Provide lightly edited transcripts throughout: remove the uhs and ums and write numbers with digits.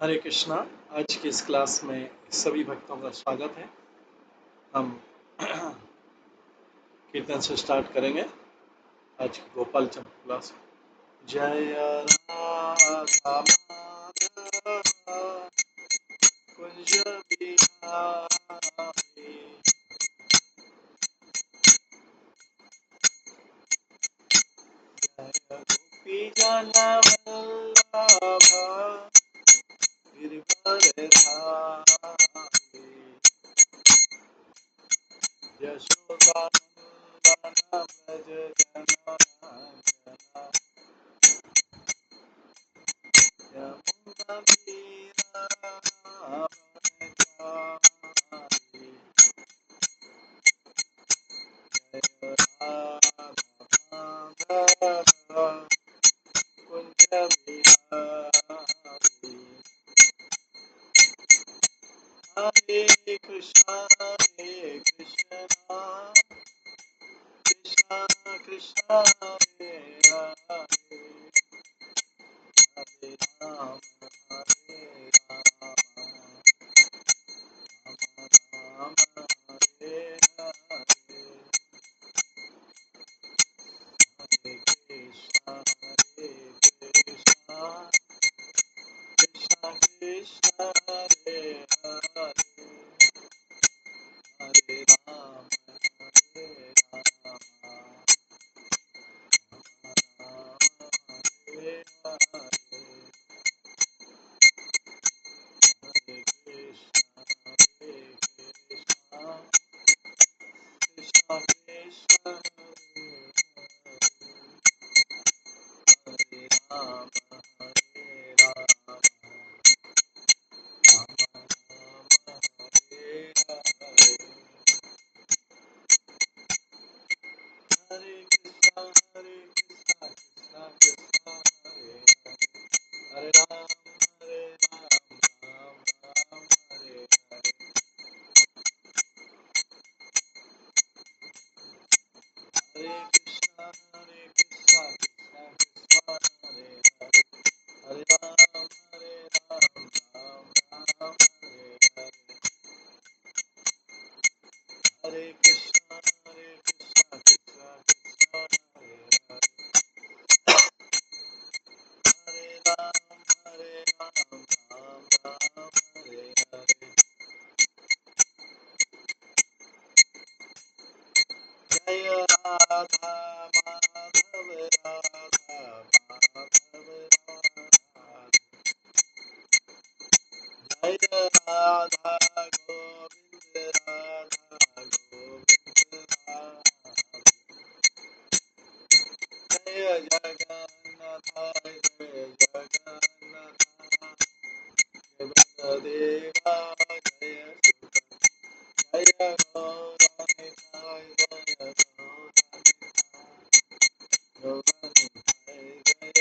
हरे कृष्णा। आज की इस क्लास में सभी भक्तों का स्वागत है। हम कीर्तन से स्टार्ट करेंगे आज की गोपाल चंद क्लास। जय राधा माधव कुंज बिहारी, जय गोपी जन वल्लभ गिरिवर धारी, यशोदानंदन व्रज जन यमुना तीरावनचारी, जय राधा माधव कुंज बिहारी। हरे कृष्णा कृष्णा कृष्णा हरे हरे, हरे राम राम हरे हरे, हरे कृष्णा कृष्णा कृष्णा हरे हरे, हरे राम राम हरे हरे, हरे कृष्णा कृष्णा कृष्णा हरे हरे, हरे राम राम हरे हरे, हरे कृष्णा कृष्णा कृष्णा हरे हरे, हरे राम राम राम हरे हरे, हरे कृष्णा कृष्णा कृष्णा हरे हरे, हरे राम राम राम हरे हरे, हरे कृष्णा कृष्णा कृष्णा हरे हरे, हरे राम राम हरे हरे, जय राधा माधव राधा माधव राधा, जय राधा गोविंद राधा गोविंद राधा, जय जगन्नाथ जय जगन्नाथ, जय बलदेवा जय सुभद्रा, जय गौरनिताय जय गौरनिताय, गौरनिताय जय गौरनिताय, जय जय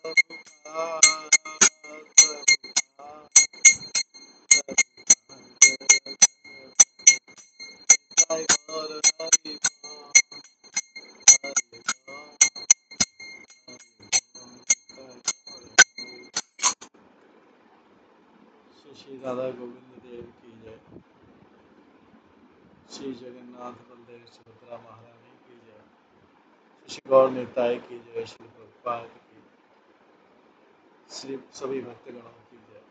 प्रभुपाद प्रभुपाद प्रभुपाद, जय जय गौर हरि बोल हरि बोल श्री श्री राधा गोविंद देव की जय, श्री जगन्नाथ बलदेव सुभद्रा महारानी की जय, श्री गौर निताय की जय, श्री प्रभुपाद की, श्री सभी भक्तगणों की जय।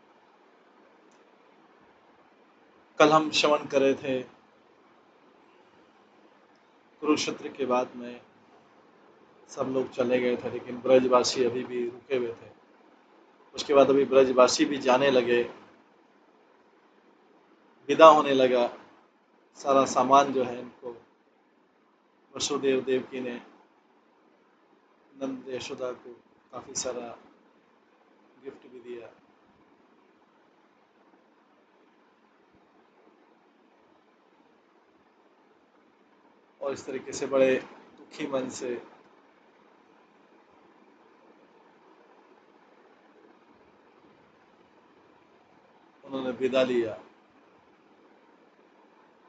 कल हम श्रवण कर रहे थे कुरुक्षेत्र के बाद में सब लोग चले गए थे, लेकिन ब्रजवासी अभी भी रुके हुए थे। उसके बाद अभी ब्रजवासी भी जाने लगे, विदा होने लगा। सारा सामान जो है इनको वसुदेव देवकी ने नंद यशोदा को काफी सारा गिफ्ट भी दिया, और इस तरीके से बड़े दुखी मन से उन्होंने विदा लिया।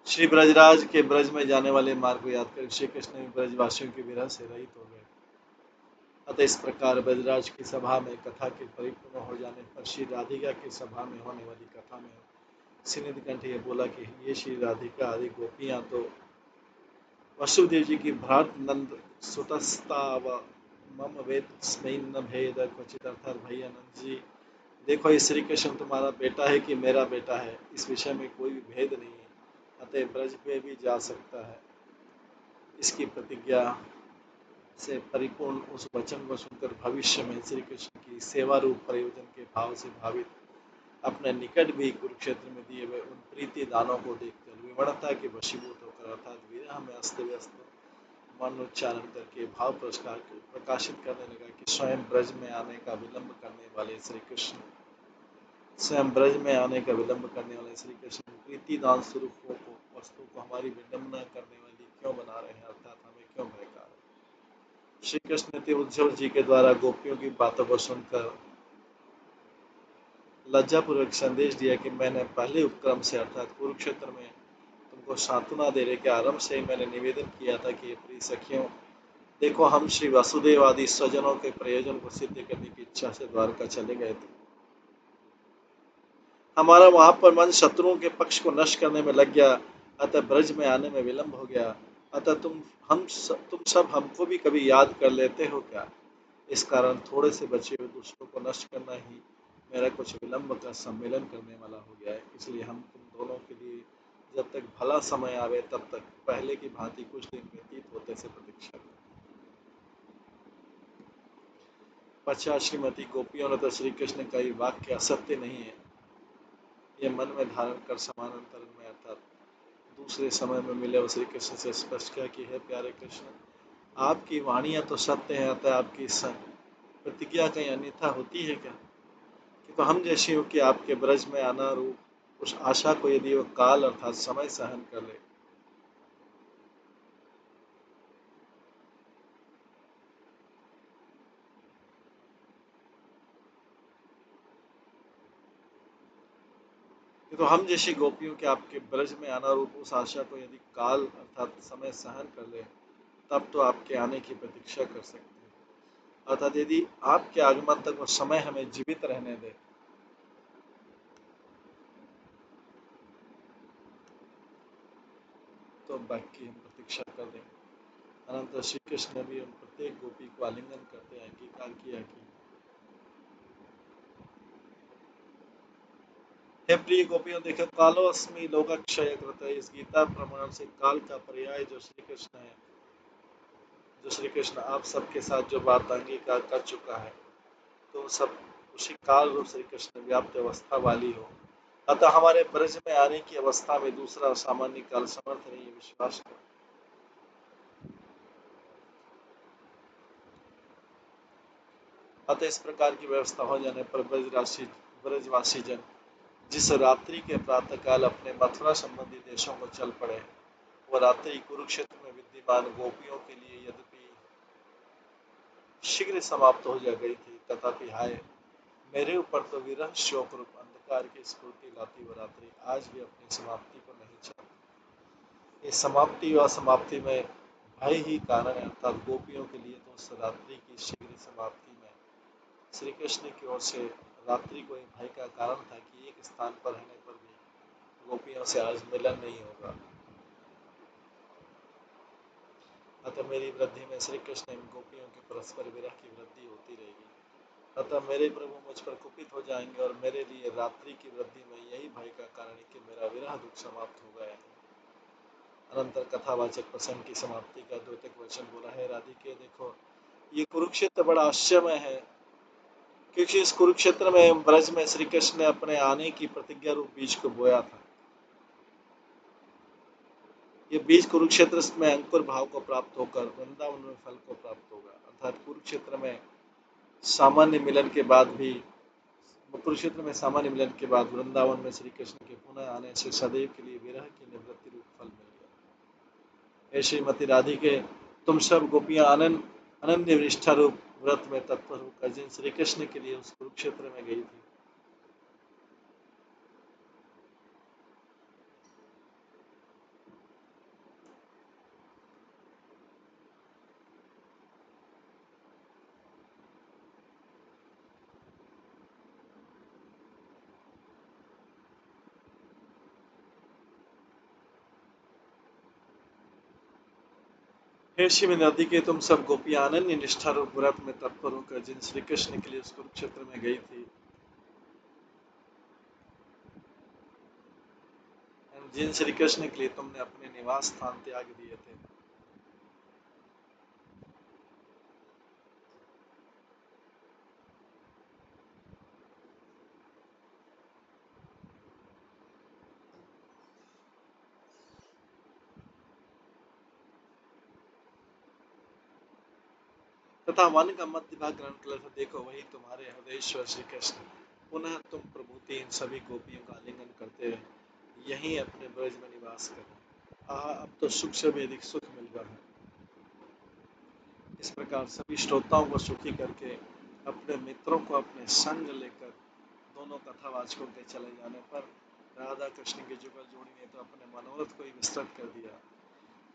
श्री ब्रजराज के ब्रज में जाने वाले मार्ग को याद कर श्री कृष्ण भी ब्रजवासियों की विरह से रहित हो गए। अतः इस प्रकार ब्रजराज की सभा में कथा के परिपूर्ण हो जाने पर श्री राधिका की सभा में होने वाली कथा में श्री नीलकंठ ये बोला कि ये श्री राधिका आदि गोपियां तो वसुदेव जी की भ्रात नंद सुतस्ता व मम वेद स्मैन न भेद क्वचित अर्थात भैया नंद जी, देखो ये श्री कृष्ण तुम्हारा बेटा है कि मेरा बेटा है, इस विषय में कोई भी भेद नहीं है, अतः ब्रज पे भी जा सकता है। इसकी प्रतिज्ञा से परिपूर्ण उस वचन को सुनकर भविष्य में श्री कृष्ण की सेवा रूप प्रयोजन के भाव से भावित अपने निकट भी कुरुक्षेत्र में दिए हुए उन प्रीति दानों को देखकर विमणता के वशीभूत होकर अर्थात विरह में अस्त व्यस्त मन उच्चारण करके भाव पुरस्कार को प्रकाशित करने लगा कि स्वयं ब्रज में आने का विलंब करने वाले श्री कृष्ण, स्वयं ब्रज में आने का विलंब करने वाले श्री कृष्ण प्रीति दान स्वरूप वस्तु को हमारी विडंबना करने वाली क्यों बना रहे हैं, अर्थात हमें क्यों बहका रहे हैं। श्री कृष्ण ने उद्धव जी के द्वारा गोपियों की बातों को सुनकर लज्जापूर्वक संदेश दिया कि मैंने पहले उपक्रम से अर्थात कुरुक्षेत्र में तुमको सांत्वना देने के आरंभ से ही मैंने निवेदन किया था कि प्रिय सखियों, देखो हम श्री वासुदेव आदि स्वजनों के प्रयोजन को सिद्ध करने की इच्छा से द्वारका चले गए थे। हमारा वहां पर मन शत्रुओं के पक्ष को नष्ट करने में लग गया, अतः ब्रज में आने में विलंब हो गया। अतः तुम सब हमको भी कभी याद कर लेते हो क्या? इस कारण थोड़े से बचे हुए दुष्टों को नष्ट करना ही मेरा कुछ विलंब का सम्मेलन करने वाला हो गया है, इसलिए हम तुम दोनों के लिए जब तक भला समय आवे तब तक पहले की भांति कुछ दिन व्यतीत होते से प्रतीक्षा करें। पश्चात श्रीमती गोपियों ने तो श्री कृष्ण का ये वाक्य असत्य नहीं है ये मन में धारण कर समानांतर में अर्थात दूसरे समय में मिले हुए श्री कृष्ण से स्पष्ट किया कि हे प्यारे कृष्ण, आपकी वाणियां तो सत्य है, अतः आपकी प्रतिज्ञा कहीं अन्यथा होती है क्या? कि तो हम जैसी हो कि आपके ब्रज में आना रूप उस आशा को यदि वो काल अर्थात समय सहन कर ले, कि तो हम जैसी गोपियों के आपके ब्रज में आना रूप उस आशा को यदि काल अर्थात समय सहन कर ले, तब तो आपके आने की प्रतीक्षा कर सकते हैं। अर्थात यदि आपके आगमन तक वो समय हमें जीवित रहने दे तो बाकी हम प्रतीक्षा कर देंगे। अनंतर श्री कृष्ण ने भी उन प्रत्येक गोपी को आलिंगन करते अंगीकार किया कि हे प्रिय गोपियों, देखो कालो अस्मि लोकक्षय कृत, इस गीता प्रमाण से काल का पर्याय जो श्री कृष्ण है, जो श्री कृष्ण आप सबके साथ जो बात अंगीकार कर चुका है, तो सब उसी काल रूप श्री कृष्ण व्याप्त अवस्था वाली हो। अतः हमारे ब्रज में आने की अवस्था में दूसरा सामान्य काल समर्थ नहीं है, विश्वास करो। अतः इस प्रकार की व्यवस्था हो जाने पर ब्रजवासी जन जिस रात्रि के प्रातः काल अपने मथुरा संबंधी देशों को चल पड़े, वह रात्रि कुरुक्षेत्र में विद्यमान गोपियों के लिए यद्यपि शीघ्र समाप्त हो जा गई थी, तथापि हाय मेरे ऊपर तो विरह शोक रूप अंधकार की स्फूर्ति लाती वह रात्रि आज भी अपनी समाप्ति को नहीं चाहती। इस समाप्ति व समाप्ति में भय ही कारण है, अर्थात गोपियों के लिए तो उस रात्रि की शीघ्र समाप्ति में श्री कृष्ण की ओर से रात्रि को एक भय का कारण था कि एक स्थान पर रहने पर भी गोपियों से आज मिलन नहीं होगा। अतः मेरी वृद्धि में श्री कृष्ण एवं गोपियों के परस्पर विरह की वृद्धि होती रहेगी। अतः मेरे प्रभु मुझ पर कुपित हो जाएंगे और मेरे लिए रात्रि की वृद्धि में यही भय का कारण है कि मेरा विरह दुख समाप्त हो गया है। अनंतर कथावाचक प्रसंग की समाप्ति का द्योतक वचन बोला है, राधिके देखो ये कुरुक्षेत्र बड़ा आश्चर्यमय है, क्योंकि इस कुरुक्षेत्र में ब्रज में श्री कृष्ण ने अपने आने की प्रतिज्ञा रूप बीज को बोया था। ये बीज कुरुक्षेत्र में अंकुर भाव को प्राप्त होकर वृंदावन में फल को प्राप्त होगा। अर्थात कुरुक्षेत्र में सामान्य मिलन के बाद वृंदावन में श्री कृष्ण के पुनः आने से सदैव के लिए विरह की निवृत्ति रूप फल मिल गया। हे श्रीमती राधिके, तुम सब गोपियां आनंद अनन्य निष्ठा रूप व्रत में तत्पर होकर जिन श्री कृष्ण के लिए उस कुरुक्षेत्र में गई थी, हे शिव नदी के तुम सब गोपियां अनन्य निष्ठा रूप व्रत में तत्पर होकर जिन श्री कृष्ण के लिए उस कुरुक्षेत्र में गई थी, जिन श्री कृष्ण के लिए तुमने अपने निवास स्थान त्याग दिए थे, तथा वन का मध्य भाग ग्रहण कर था, देखो वही तुम्हारे हृदयेश्वर श्री कृष्ण। पुनः तुम प्रभुति इन सभी गोपियों का आलिंगन करते हुए यहीं अपने ब्रज में निवास करो। आह, अब तो सुख से भी अधिक सुख मिल रहा है। इस प्रकार सभी श्रोताओं को सुखी करके अपने मित्रों को अपने संग लेकर दोनों कथावाचकों के चले जाने पर राधा कृष्ण की जुगल जोड़ी ने तो अपने मनोरथ को ही विस्तृत कर दिया।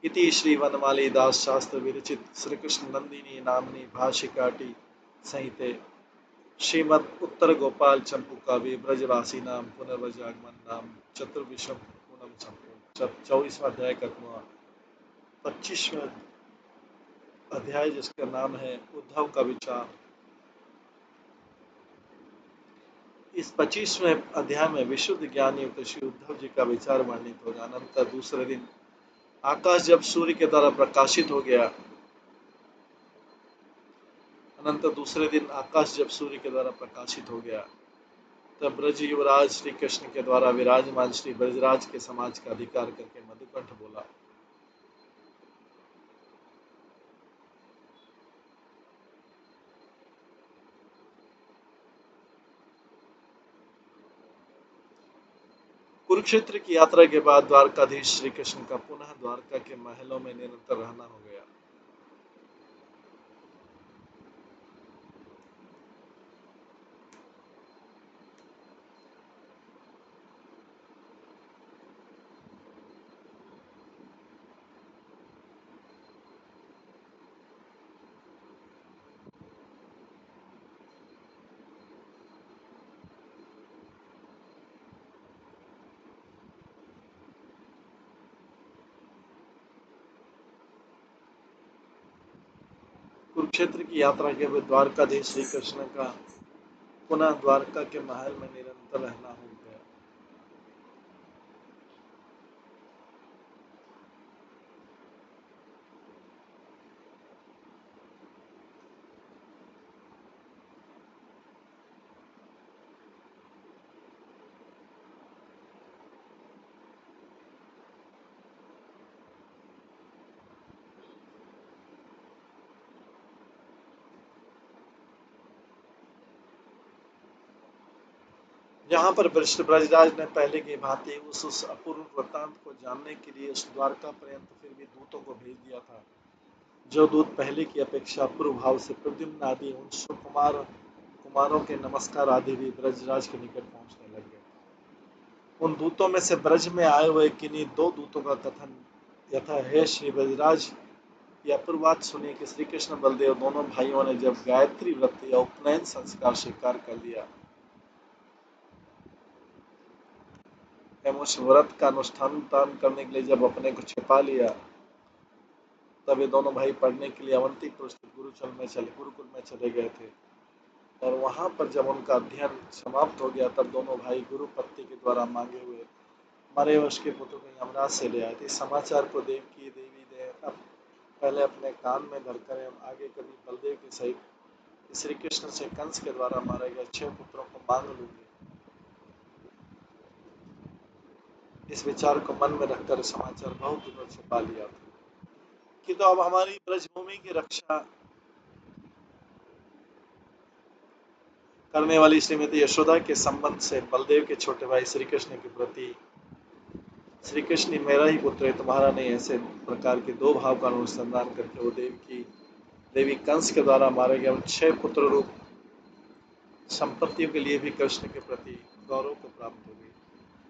इति श्री वनमाली दास शास्त्र विरचित श्री कृष्ण नंदिनी नामनी भाषिकाटी संहिते श्रीमद उत्तर गोपाल चंपू काव्य ब्रजवासी नाम पुनर्वजागमन नाम चतुर्विशम पूनम चंपू 24वां अध्याय का 25वां अध्याय जिसका नाम है उद्धव का विचार। इस 25वें अध्याय में विशुद्ध ज्ञान युक्त श्री उद्धव जी का विचार वर्णित होगा। अनंतर दूसरे दिन आकाश जब सूर्य के द्वारा प्रकाशित हो गया, अनंतर दूसरे दिन आकाश जब सूर्य के द्वारा प्रकाशित हो गया, तब ब्रज युवराज श्री कृष्ण के द्वारा विराजमान श्री ब्रजराज के समाज का अधिकार करके मधुकंठ बोला। कुरुक्षेत्र की यात्रा के बाद द्वारकाधीश श्री कृष्ण का पुनः द्वारका के महलों में निरंतर रहना हो गया। कुरुक्षेत्र की यात्रा के बाद द्वारकाधीश श्री कृष्ण का पुनः द्वारका के महल में निरंतर रहना हो गया। यहाँ पर वृष्ण ब्रजराज ने पहले की भांति उस अपूर्व वृत्तांत को जानने के लिए उस द्वारका पर्यंत फिर भी दूतों को भेज दिया था। जो दूत पहले की अपेक्षा अपूर्व भाव से प्रद्युम्न आदि उन कुमारों के नमस्कार आदि भी ब्रजराज के निकट पहुंचने लग गए। उन दूतों में से ब्रज में आए हुए किन्हीं दो दूतों का कथन यथा, हे श्री ब्रजराज, यह अपूर्व बात सुनिए कि श्री कृष्ण बलदेव दोनों भाइयों ने जब गायत्री व्रत या उपनयन संस्कार स्वीकार कर लिया एवं उस व्रत का अनुष्ठान करने के लिए जब अपने को छिपा लिया, तब ये दोनों भाई पढ़ने के लिए अवंतीपुर स्थित गुरुकुल में चले गए थे। और वहां पर जब उनका अध्ययन समाप्त हो गया, तब दोनों भाई गुरुपत्नी के द्वारा मांगे हुए मरे वर्ष के पुत्र को यमराज से ले आए थे। इस समाचार को देवकी देवी ने अब पहले अपने कान में धरकर एवं आगे कभी बलदेव के सहित श्री कृष्ण से कंस के द्वारा मारे गए 6 पुत्रों को मांग लूंगी, इस विचार को मन में रखकर समाचार बहुत दिनों छिपा लिया था कि तो अब हमारी ब्रजभूमि की रक्षा करने वाली श्रीमती यशोदा के संबंध से बलदेव के छोटे भाई श्री कृष्ण के प्रति, श्री कृष्ण मेरा ही पुत्र है, तुम्हारा नहीं, ऐसे प्रकार के दो भाव का अनुसंधान करके वो देवी कंस के द्वारा मारे गए उन 6 पुत्र रूप संपत्तियों के लिए भी कृष्ण के प्रति गौरव को प्राप्त हो गई।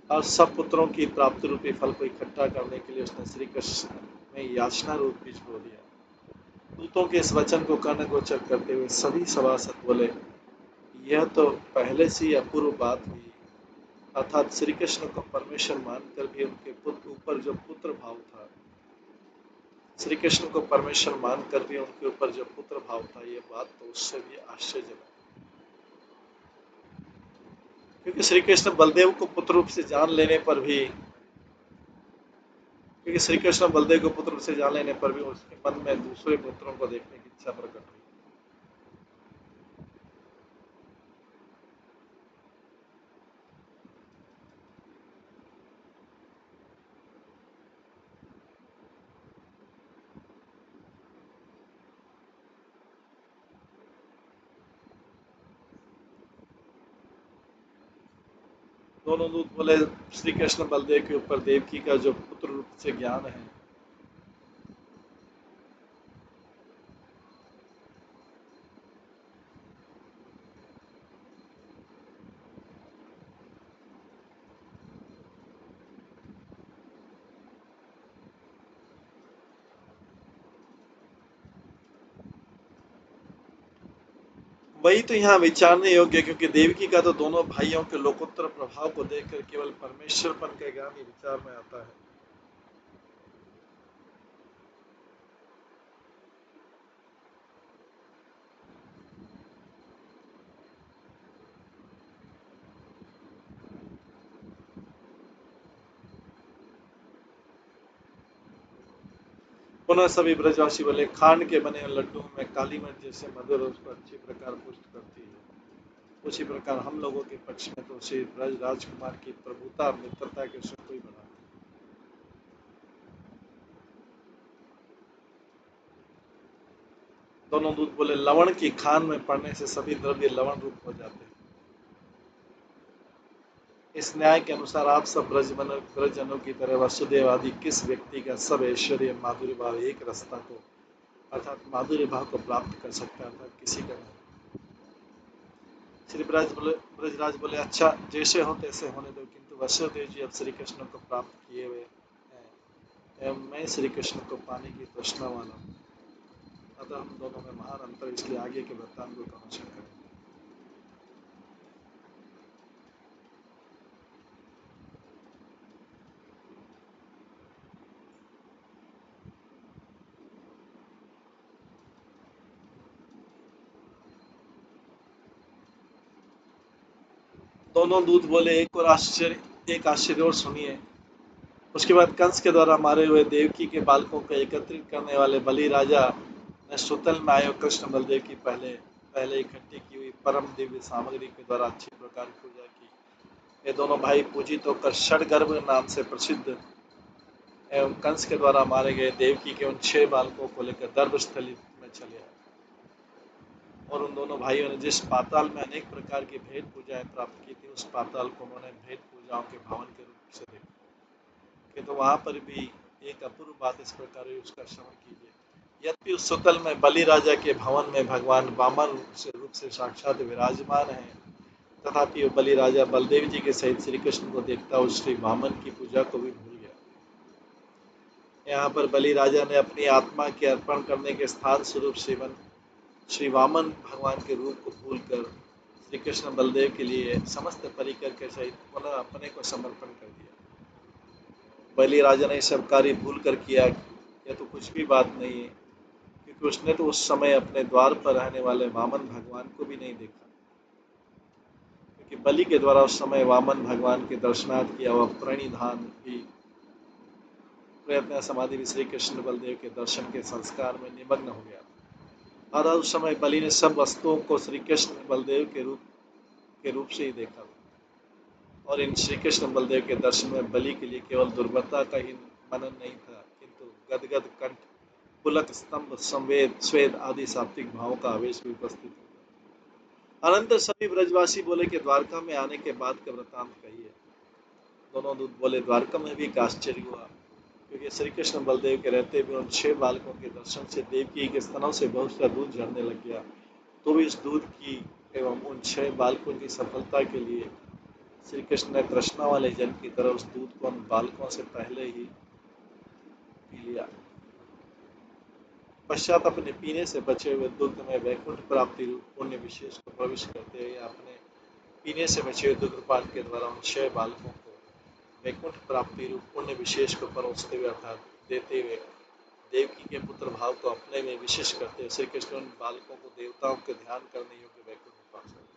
और सब पुत्रों की प्राप्ति रूपी फल को इकट्ठा करने के लिए उसने श्री कृष्ण में याचना रूप बीज बो दिया। दूतों के इस वचन को कर्णगोचर करते हुए सभी सभासद बोले, यह तो पहले से ही अपूर्व बात हुई, अर्थात श्री कृष्ण को परमेश्वर मानकर भी उनके पुत्र ऊपर जो पुत्र भाव था, श्री कृष्ण को परमेश्वर मानकर भी उनके ऊपर जो पुत्र भाव था, ये बात तो उससे भी आश्चर्यजनक है। क्योंकि श्री कृष्ण बलदेव को पुत्र रूप से जान लेने पर भी क्योंकि श्री कृष्ण बलदेव को पुत्र रूप से जान लेने पर भी उसके मन में दूसरे पुत्रों को देखने की इच्छा प्रकट हुई। दोनों दूत बोले, श्री कृष्ण बलदेव के ऊपर देवकी का जो पुत्र रूप से ज्ञान है, वही तो यहाँ विचारने योग्य है, क्योंकि देवकी का तो दोनों भाइयों के लोकोत्तर प्रभाव को देखकर केवल परमेश्वरपन का ज्ञान ही विचार में आता है। पुनः सभी ब्रजवासी बोले, खांड के बने लड्डू में काली मिर्च जैसे मधुर उसको अच्छी प्रकार पुष्ट करती है, उसी प्रकार हम लोगों के पक्ष में तो श्री ब्रज राजकुमार की प्रभुता और मित्रता के सुख को ही बढ़ाती है। दोनों दूत बोले, लवण की खान में पड़ने से सभी द्रव्य लवण रूप हो जाते हैं। इस न्याय के अनुसार आप सब ब्रजजनों की तरह वसुदेव आदि किस व्यक्ति का सब ऐश्वर्य माधुर्य भाव एक रसता को अर्थात माधुर्य भाव को प्राप्त कर सकता था, किसी का नहीं। श्री ब्रजराज बोले, अच्छा जैसे हो तैसे होने दो, किंतु वसुदेव जी अब श्री कृष्ण को प्राप्त किए हुए हैं एवं मैं श्री कृष्ण को पाने की तृष्णा वाला हूँ, अतः हम दोनों में महान अंतर, इसलिए आगे के वृत्तांत को अनुसरण करें। दोनों दूत बोले, एक आश्चर्य और सुनिए। उसके बाद कंस के द्वारा मारे हुए देवकी के बालकों को एकत्रित करने वाले बलि राजा ने सुतल में आए कृष्ण बलदेव की पहले पहले इकट्ठी की हुई परम दिव्य सामग्री के द्वारा अच्छी प्रकार पूजा की। ये दोनों भाई पूजित होकर षडगर्भ नाम से प्रसिद्ध एवं कंस के द्वारा मारे गए देवकी के उन 6 बालकों को लेकर दर्भस्थली में चले आए। और उन दोनों भाइयों ने जिस पाताल में अनेक प्रकार की भेद पूजाएं प्राप्त की थी, उस पाताल को उन्होंने भेद पूजाओं के भवन के रूप से देखा। कि तो वहां पर भी एक अपूर्व बात इस प्रकार है, उसका श्रवण कीजिए। यद्यपि उस सुतल में बलि राजा के भवन में भगवान वामन रूप से साक्षात विराजमान है, तथापि बलि राजा बलदेव जी के सहित श्री कृष्ण को देखता हुआ श्री वामन की पूजा को भी भूल गया। यहाँ पर बलि राजा ने अपनी आत्मा के अर्पण करने के स्थान स्वरूप श्री वामन भगवान के रूप को भूलकर श्री कृष्ण बलदेव के लिए समस्त परिकर के सहित पुनः अपने को समर्पण कर दिया। बलि राजा ने सब कार्य भूल कर किया, यह तो कुछ भी बात नहीं है, क्योंकि उसने तो उस समय अपने द्वार पर रहने वाले वामन भगवान को भी नहीं देखा, क्योंकि बलि के द्वारा उस समय वामन भगवान के दर्शनार्थ किया हुआ प्रणिधान भी प्रयत्न समाधि भी श्री कृष्ण बलदेव के दर्शन के संस्कार में निमग्न हो गया। अतः उस समय बलि ने सब वस्तुओं को श्री कृष्ण बलदेव के रूप से ही देखा, और इन श्री कृष्ण बलदेव के दर्शन में बलि के लिए केवल दुर्बलता का ही मनन नहीं था, किंतु गदगद कंठ, पुलक स्तंभ, संवेद, स्वेद आदि सात्विक भावों का आवेश भी उपस्थित था। अनंतर सभी ब्रजवासी बोले कि द्वारका में आने के बाद का वृत्तांत कहिए। दोनों दूत बोले, द्वारका में भी एक आश्चर्य हुआ, क्योंकि श्री कृष्ण बलदेव के रहते हुए उन 6 बालकों के दर्शन से देवकी के स्तनों से बहुत सा दूध झरने लग गया। तो भी इस दूध की एवं उन 6 बालकों की सफलता के लिए श्री कृष्ण ने तृष्णा वाले जन की तरह उस दूध को उन बालकों से पहले ही पी लिया। पश्चात अपने पीने से बचे हुए दुग्ध में वैकुंठ प्राप्ति रूप पुण्य विशेष को प्रविष्ट करते हुए अपने पीने से बचे हुए दुग्धपान के द्वारा उन 6 बालकों को वैकुंठ प्राप्ति रूप पुण्य विशेष को परोसते हुए अर्थात देते हुए देवकी के पुत्र भाव को अपने में विशेष करते हुए श्री कृष्ण उन बालकों को देवताओं के ध्यान करने योग्य वैकुंठ में पहुंचाते।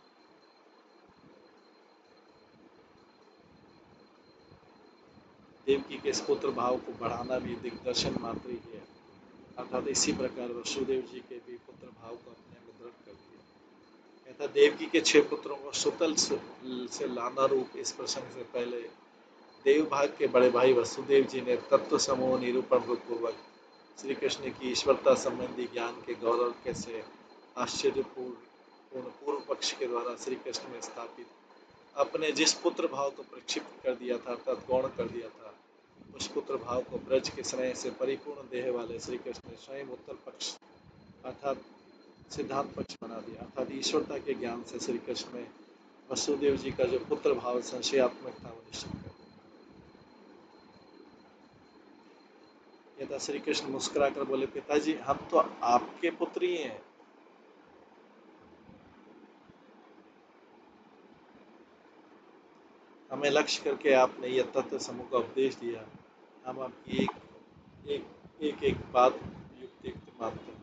देवकी के इस पुत्र भाव को बढ़ाना भी दिग्दर्शन मात्र ही है, अर्थात इसी प्रकार वसुदेव जी के भी पुत्र भाव को अपने में दृढ़ कर दिया। कहता देवकी के 6 पुत्रों को सुतल से लाना रूप इस प्रसंग से पहले देवभाग के बड़े भाई वसुदेव जी ने तत्व समूह निरूपण पूर्वक श्री कृष्ण की ईश्वरता संबंधी ज्ञान के गौरव कैसे आश्चर्यपूर्ण पूर्व पक्ष के द्वारा श्री कृष्ण में स्थापित अपने जिस पुत्र भाव को प्रक्षिप्त कर दिया था, अर्थात गौण कर दिया था, उस पुत्र भाव को ब्रज के स्नेह से परिपूर्ण देह वाले श्री कृष्ण ने स्वयं उत्तर पक्ष अर्थात सिद्धांत पक्ष बना दिया, अर्थात ईश्वरता के ज्ञान से श्री कृष्ण में वसुदेव जी का जो पुत्र भाव संशयात्मक था वो निश्चित कर दिया। श्री कृष्ण मुस्कुराकर बोले, पिताजी हम तो आपके पुत्र ही हैं। हमें लक्ष्य करके आपने यह तत्व समूह का उपदेश दिया, हम आपकी एक बात युक्ति मानते हैं।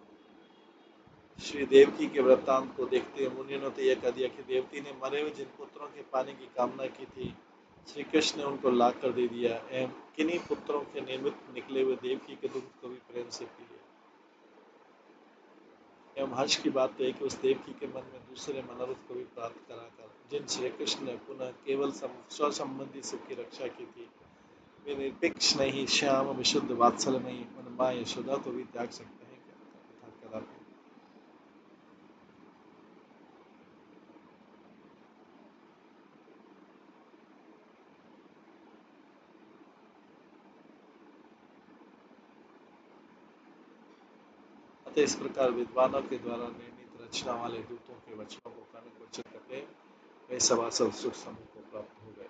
श्री देवकी के वृत्तांत को देखते हुए मुनियों ने तो यह कह दिया कि देवती ने मरे हुए जिन पुत्रों के पाने की कामना की थी, श्री कृष्ण ने उनको ला कर दे दिया एवं किन्हीं पुत्रों के निमित्त निकले हुए देवकी के दुख को भी प्रेम से पी लिया। एवं हर्ष की बात तो है कि उस देवकी के मन में दूसरे मनोरथ को भी प्राप्त कराकर जिन श्री कृष्ण ने पुनः केवल स्वसंबंधी सुख की रक्षा की थी, वे निरपेक्ष नहीं, श्याम विशुद्ध वात्सल नहीं, मन माँ यशोदा को भी त्याग सकते हैं क्या? कदापि। अतः इस प्रकार विद्वानों के द्वारा निर्णित रचना वाले दूतों के वचनों को कर्ण को उचित करके वे सभासद सुख समूह को प्राप्त हो गए।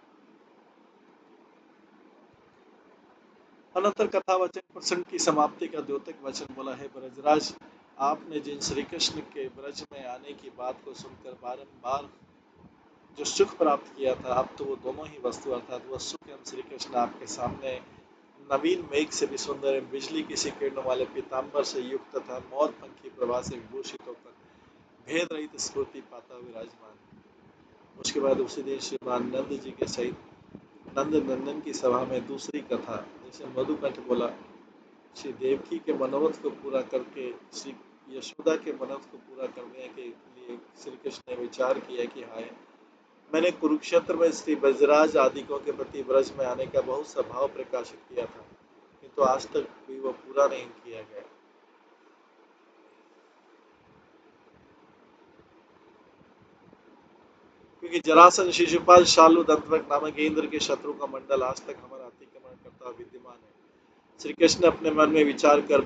अनंतर कथा वचन प्रसंग की समाप्ति का द्योतक वचन बोला है, ब्रजराज आपने जिन श्री कृष्ण के ब्रज में आने की बात को सुनकर बारंबार जो सुख प्राप्त किया था, अब तो वो दोनों ही वस्तु अर्थात वह सुख एवं श्री कृष्ण आपके सामने नवीन मेघ से भी सुंदर एवं बिजली की सी किरणों वाले पीताम्बर से युक्त तथा मोर पंखी प्रभा से विभूषित होकर भेद रहित स्फूर्ति पाता विराजमान। उसके बाद उसी दिन श्री नंद जी के सहित नंद नंदन की सभा में दूसरी कथा, जैसे मधुकंठ बोला, श्री देवकी के मनोरथ को पूरा करके श्री यशोदा के मनोरथ को पूरा करने के लिए श्री कृष्ण ने विचार किया कि हाय, मैंने कुरुक्षेत्र में श्री ब्रजराज आदिकों के प्रति ब्रज में आने का बहुत सा भाव प्रकाशित किया था, किंतु आज तक भी वो पूरा नहीं किया गया। क्योंकि जरासंध, शिशुपाल, शालू, दंतवक्र नामक इंद्र के शत्रु का मंडल आज तक हमारा अतिक्रमण करता विद्यमान है। श्री कृष्ण ने अपने मन में विचार कर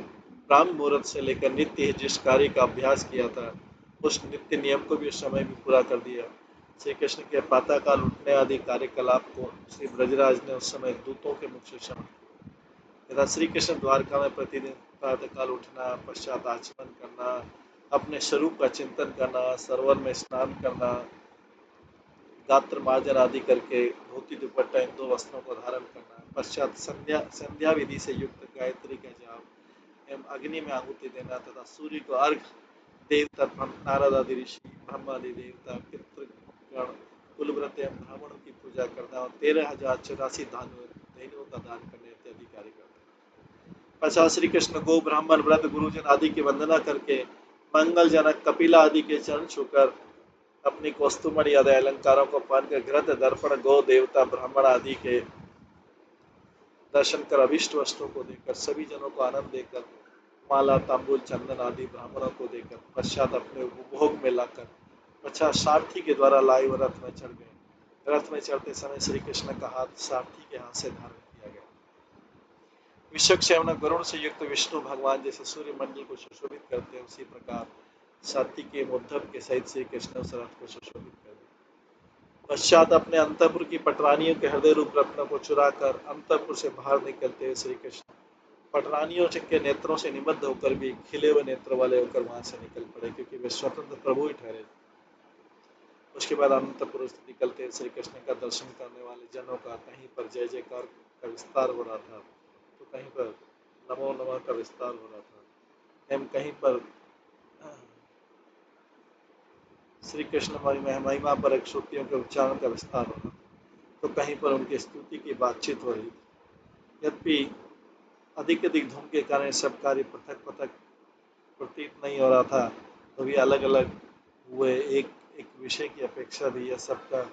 ब्राह्म मुहूर्त से लेकर नित्य जिस कार्य का अभ्यास किया था, उस नित्य नियम को भी उस समय भी पूरा कर दिया। श्री कृष्ण के प्रातःकाल उठने आदि कार्यकलाप को श्री ब्रजराज ने उस समय दूतों के मुख से श्रवण किया तथा श्री कृष्ण द्वारका में प्रतिदिन प्रातःकाल उठना, पश्चात आचमन करना, अपने स्वरूप का चिंतन करना, सरोवर में स्नान करना, गात्र मार्जन आदि करके धोती दुपट्टा इन 2 वस्त्रों को धारण करना, पश्चात संध्या विधि से युक्त गायत्री का जाप एवं अग्नि में आहुति देना तथा सूर्य को अर्घ देवता नारद आदि ऋषि, ब्रह्मादि देवता, पितृगण, कुलव्रत एवं ब्राह्मणों की पूजा करना और 13,084 धेनुओं का दान करने इत्यादि कार्य करते हैं। पश्चात श्री कृष्ण को ब्राह्मण, व्रत, गुरुजन आदि की वंदना करके मंगलजनक कपिला आदि के चरण छूकर अपनी कौस्तुमणि आदि अलंकारों को पहनकर घृत, दर्पण, गौ देवता, ब्राह्मण आदि के दर्शन कर अभिष्ट वस्तुओं को देकर सभी जनों को आनंद देकर माला, तांबुल, चंदन आदि ब्राह्मणों को देकर पश्चात अपने उपभोग में लाकर पश्चात सारथी के द्वारा लाए हुए रथ में चढ़ गए। रथ में चढ़ते समय श्री कृष्ण का हाथ सारथी के हाथ से धारण किया गया। विश्व सेवन गरुड़ से युक्त विष्णु भगवान जैसे सूर्य मंडल को सुशोभित करते हैं, उसी प्रकार साथी के उद्धव के सहित श्री कृष्ण उस रथ को सुशोभित कर दिया। पश्चात अपने अंतपुर की पटरानियों के हृदय रूप रत्न को चुराकर अंतपुर से बाहर निकलते हुए श्री कृष्ण पटरानियों के नेत्रों से निबद्ध होकर भी खिले हुए नेत्र वाले होकर वहां से निकल पड़े, क्योंकि वे स्वतंत्र प्रभु ही ठहरे। उसके बाद अंतपुर से निकलते श्री कृष्ण का दर्शन करने वाले जनों का कहीं पर जय जयकार का विस्तार हो रहा था, तो कहीं पर नमो नमः का विस्तार हो रहा था। एवं कहीं पर श्री कृष्ण महिमा पर एक श्रुतियों के उच्चारण का विस्तार हो रहा था, तो कहीं पर उनकी स्तुति की बातचीत हो रही थी। यद्यपि अधिक अधिक धूम के कारण सब कार्य पृथक पृथक प्रतीत नहीं हो रहा था, तो भी अलग अलग हुए एक एक विषय की अपेक्षा भी यह सबका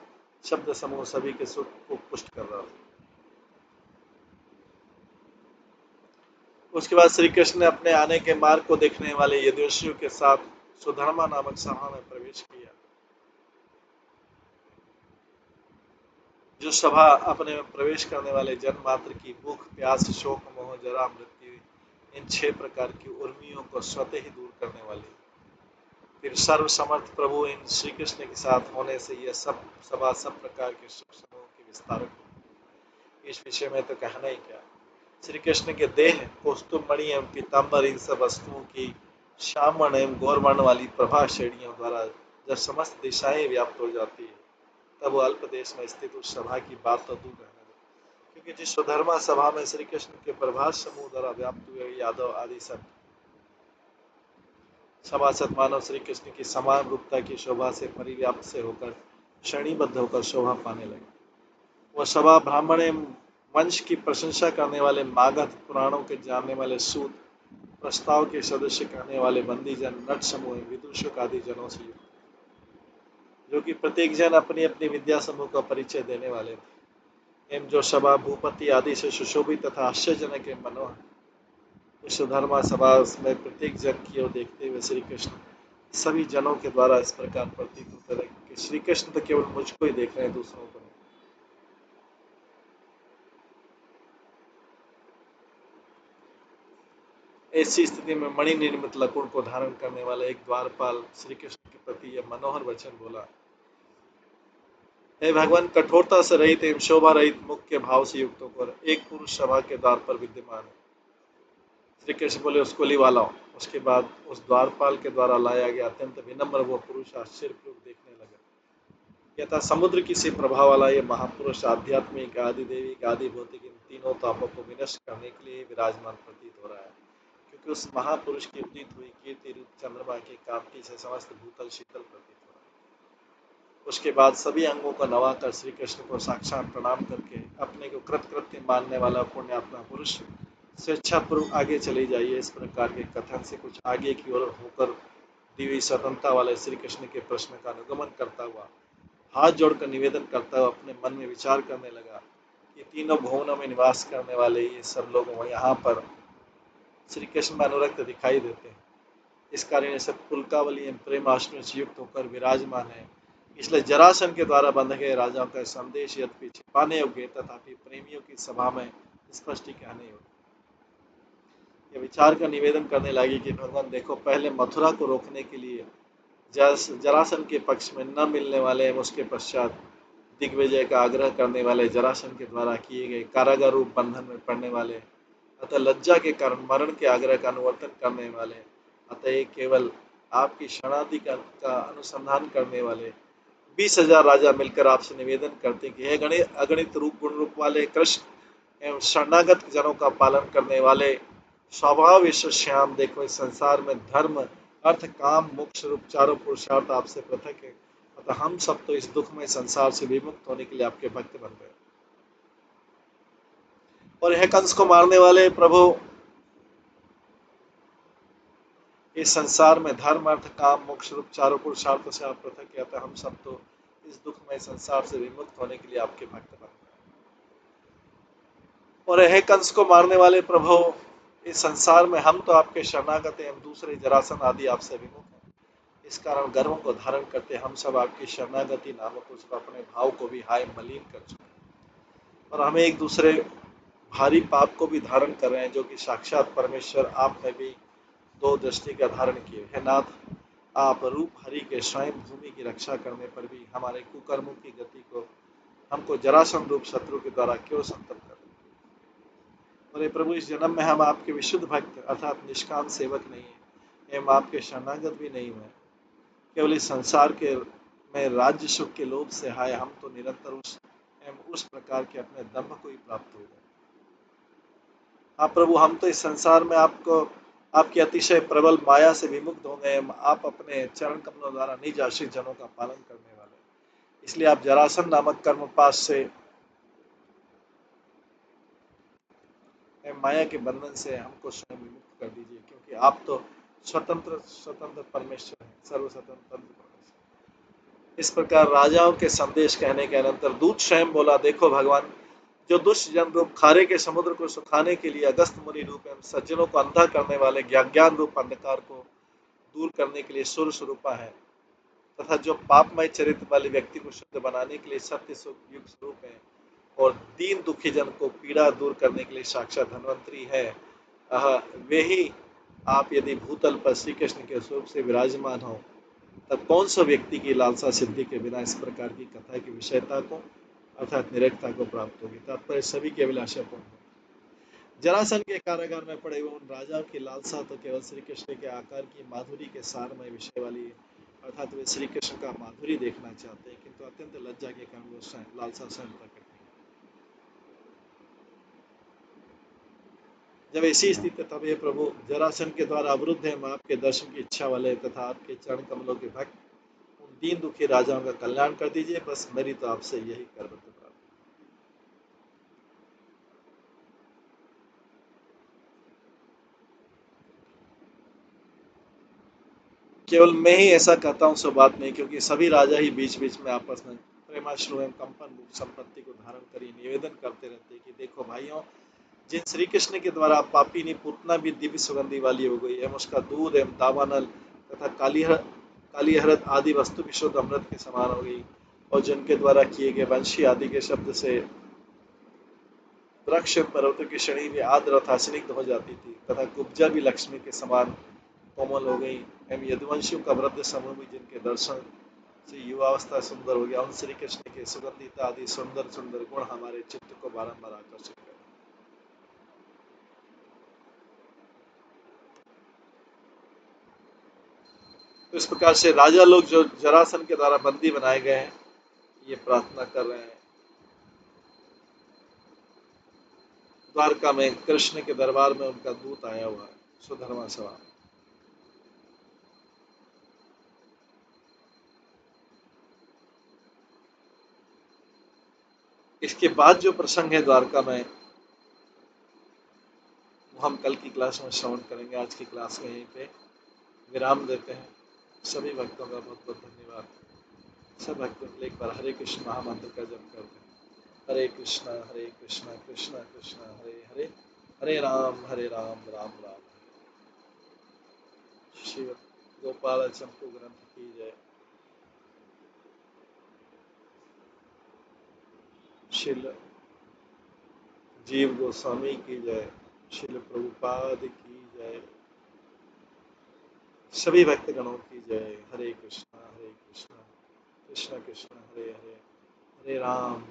शब्द समूह सभी के सुख को पुष्ट कर रहा था। उसके बाद श्री कृष्ण ने अपने आने के मार्ग को देखने वाले यदुवंशियों के साथ सुधर्मा नामक सभा में प्रवेश किया, जो सभा अपने में प्रवेश करने वाले जन मात्र की भूख, प्यास, शोक, मोह, जरा, मृत्यु इन 6 प्रकार की उर्मियों को स्वतः ही दूर करने वाली। फिर सर्वसमर्थ प्रभु इन श्री कृष्ण के साथ होने से यह सब सभा सब प्रकार के सुख समूह की विस्तारक हो। इस विषय में तो कहना ही क्या। श्री कृष्ण के देह, कौस्तुभ मणि एवं पीताम्बर इन सब वस्तुओं की श्यामवर्ण एवं गौरवर्ण वाली प्रभा श्रेणियों द्वारा जब समस्त दिशाएं व्याप्त हो जाती है, तब वो अल्प देश में स्थित उस सभा की बात तो दूर रहने दो, क्योंकि जिस सुधर्मा सभा में श्री कृष्ण के प्रभास समूह द्वारा व्याप्त हुए यादव आदि सब सभासद मानव श्री कृष्ण की समान रूपता की शोभा से परिव्याप्त से होकर श्रेणीबद्ध होकर शोभा पाने लगे। वह सभा ब्राह्मण एवं वंश की प्रशंसा करने वाले मागध, पुराणों के जानने वाले सूत, प्रस्ताव के सदस्य कहने वाले बंदीजन, नट समूह, विदूषक आदि जनों से युक्त, जो कि प्रत्येक जन अपनी अपनी विद्या समूह का परिचय देने वाले थे। एवं जो सभा भूपति आदि से सुशोभित तथा आश्चर्यजनक एवं मनोहर, उस सुधर्मा सभा में प्रत्येक जन की ओर देखते हुए श्री कृष्ण सभी जनों के द्वारा इस प्रकार प्रतीत होता है कि श्री कृष्ण तो केवल मुझको ही देख रहे हैं, दूसरों को नहीं। ऐसी स्थिति में मणि निर्मित लकुण को धारण करने वाला एक द्वारपाल श्री कृष्ण के प्रति यह मनोहर वचन बोला, हे भगवान, कठोरता से रहित एवं शोभा रहित मुख के भाव से युक्त होकर एक पुरुष सभा के द्वार पर विद्यमान है। श्री कृष्ण बोले, उसको लिवा लाओ। उसके बाद उस द्वारपाल के द्वारा लाया गया अत्यंत विनम्र वो पुरुष आश्चर्यपूर्वक देखने लगा। यह था समुद्र की सी प्रभाव वाला ये महापुरुष आध्यात्मिक, आदि दैविक, आदि भौतिक इन तीनों तापों को विनष्ट करने के लिए विराजमान प्रतीत हो रहा है, क्योंकि उस महापुरुष की उदित हुई कीर्ति रूप चंद्रमा की कांति से समस्त भूतल शीतल प्रतीत हो रहा है। उसके बाद सभी अंगों को नवाकर श्री कृष्ण को साक्षात प्रणाम करके अपने को कृतकृत्य मानने वाला पुण्यात्मा पुरुष स्वेच्छापूर्वक आगे चले जाइए, इस प्रकार के कथन से कुछ आगे की ओर होकर दिव्य स्वतंत्रता वाले श्री कृष्ण के प्रश्न का अनुगमन करता हुआ हाथ जोड़कर निवेदन करता हुआ अपने मन में विचार करने लगा कि तीनों भुवनों में निवास करने वाले ये सब लोग यहाँ पर श्री कृष्ण में अनुरक्त दिखाई देते हैं। इस कारण ये सब पुलकावली एवं प्रेम आश्रम से युक्त होकर विराजमान है। इसलिए जरासन के द्वारा बंध गए राजाओं का संदेश यद्यपि छिपाने योग्य तथापि प्रेमियों की सभा में स्पष्ट ही कहने योग्य। ये विचार का निवेदन करने लगी कि भगवान देखो, पहले मथुरा को रोकने के लिए जरासन के पक्ष में न मिलने वाले एवं उसके पश्चात दिग्विजय का आग्रह करने वाले जरासन के द्वारा किए गए कारागार रूप बंधन में पड़ने वाले, अतः लज्जा के कारण मरण के आग्रह का अनुवर्तन करने वाले, अतः केवल आपकी शरणार्थी का अनुसंधान करने वाले 20,000 राजा मिलकर आपसे निवेदन करते हैं कि हे अगणित रूप गुण रूप वाले कृष्ण एवं शरणागत जनों का पालन करने वाले स्वभाव विश्व श्याम, देखो इस संसार में धर्म, अर्थ, काम, मोक्ष रूप चारों पुरुषार्थ आपसे पृथक है, अतः हम सब तो इस दुखमय संसार से विमुक्त होने के लिए आपके भक्त बन गए। और यह कंस को मारने वाले प्रभु, इस संसार में धर्म, अर्थ, काम, मोक्ष रूप चारों पुरुषार्थ से आप पृथक है, अतः हम सब तो इस दुखमय संसार से विमुक्त होने के लिए आपके भक्त बन गए। और यह कंस को मारने वाले प्रभु, इस संसार में हम तो आपके शरणागत एवं दूसरे जरासन आदि आपसे विमुख हैं। इस कारण गर्वों को धारण करते हम सब आपकी शरणागति नामक उस अपने भाव को भी हाय मलिन कर चुके, और हमें एक दूसरे भारी पाप को भी धारण कर रहे हैं, जो कि साक्षात परमेश्वर आप में भी दो दृष्टि का धारण किए। है नाथ, आप रूप हरि के स्वयं भूमि की रक्षा करने पर भी हमारे कुकर्मों की गति को हमको जरासन रूप शत्रु के द्वारा क्यों संतप्त कर। और प्रभु, इस जन्म में हम आपके विशुद्ध भक्त अर्थात निष्काम सेवक नहीं है एवं आपके शरणागत भी नहीं हुए, केवल इस संसार के में राज्य सुख के लोभ से हाय हम तो निरंतर उस प्रकार के अपने दम्भ को ही प्राप्त हो गए। हाँ प्रभु, हम तो इस संसार में आपको आपकी अतिशय प्रबल माया से विमुक्त हो गए। आप अपने चरण कमलों द्वारा निज आश्रित जनों का पालन करने वाले, इसलिए आप जरासन नामक कर्मपाश से माया के बंधन से हमको स्वयं विमुक्त कर दीजिए, क्योंकि आप तो स्वतंत्र स्वतंत्र परमेश्वर हैं, सर्वस्वतंत्र परमेश्वर। इस प्रकार राजाओं के संदेश कहने के अनंतर दूत स्वयं बोला, देखो भगवान, जो दुष्ट जन रूप खारे के समुद्र को सुखाने के लिए अगस्त मुनि रूप एवं सज्जनों को अंधा करने वाले ज्ञान रूप अंधकार को दूर करने के लिए सूर्य स्वरूपा है, तथा जो पापमय चरित्र वाले व्यक्ति को शुद्ध बनाने के लिए सत्य युग स्वरूप है, और दीन दुखी जन को पीड़ा दूर करने के लिए साक्षात धन्वंतरी है, वे ही आप यदि भूतल पर श्री कृष्ण के स्वरूप से विराजमान हो, तब कौन सा व्यक्ति की लालसा सिद्धि के बिना इस प्रकार की कथा की विषयता को अर्थात निरक्ता को प्राप्त होगी। तात्पर्य सभी की अभिलाषा पूर्ण हो। जरासन के कारागार में पड़े हुए उन राजाओं की लालसा तो केवल श्री कृष्ण के आकार की माधुरी के सारमय विषय वाली है, अर्थात वे श्री कृष्ण का माधुरी देखना चाहते हैं, किंतु अत्यंत लज्जा के कारण वो लालसा स्वयं प्रकट नहीं। जब ऐसी स्थिति, तब हे प्रभु, जरासन के द्वारा अवरुद्ध है आपके दर्शन की इच्छा वाले तथा आपके चरण कमलों के भक्त उन दीन दुखी राजाओं का कल्याण कर दीजिए। बस मेरी तो आपसे यही कर केवल मैं ही ऐसा कहता हूँ, सो बात नहीं, क्योंकि सभी राजा ही बीच बीच में आपस में प्रेमाश्रु एवं कंपन रूप संपत्ति को धारण कर निवेदन करते रहते हैं कि देखो भाइयों, जिन श्री कृष्ण के द्वारा पापिनी पूतना भी दिव्य सुगंधी वाली हो गई एवं उसका दूध एवं दावानल तथा कालीहरत आदि वस्तु भी शुद्ध अमृत के समान हो गई, और जिनके द्वारा किए गए वंशी आदि के शब्द से वृक्ष पर्वतों की श्रेणी भी आद्र तथा स्निग्ध हो जाती थी, तथा कुब्जा भी लक्ष्मी के समान कोमल हो गई, एवं यदुवंशियों का वृद्ध समूह भी जिनके दर्शन से युवावस्था सुंदर हो गया, उन श्री कृष्ण के सुगंधित आदि सुंदर सुंदर गुण हमारे चित्त को बारंबार आकर्षित कर। तो इस प्रकार से राजा लोग जो जरासन के द्वारा बंदी बनाए गए हैं, ये प्रार्थना कर रहे हैं, द्वारका में कृष्ण के दरबार में उनका दूत आया हुआ है, सुधर्मा सभा। इसके बाद जो प्रसंग है द्वारका में, वो हम कल की क्लास में श्रवण करेंगे। आज की क्लास में यहीं पे विराम देते हैं। सभी भक्तों का बहुत बहुत धन्यवाद। सब भक्तों के लिए एक बार हरे कृष्ण महामंत्र का जप करते हैं। हरे कृष्णा कृष्णा कृष्णा हरे हरे, हरे राम राम राम। शिव गोपाल चंपू ग्रंथ की जय। शिल जीव गोस्वामी की जय। शिल प्रभुपाद की जय। सभी भक्तगणों की जय। हरे कृष्णा कृष्णा कृष्णा हरे हरे, हरे राम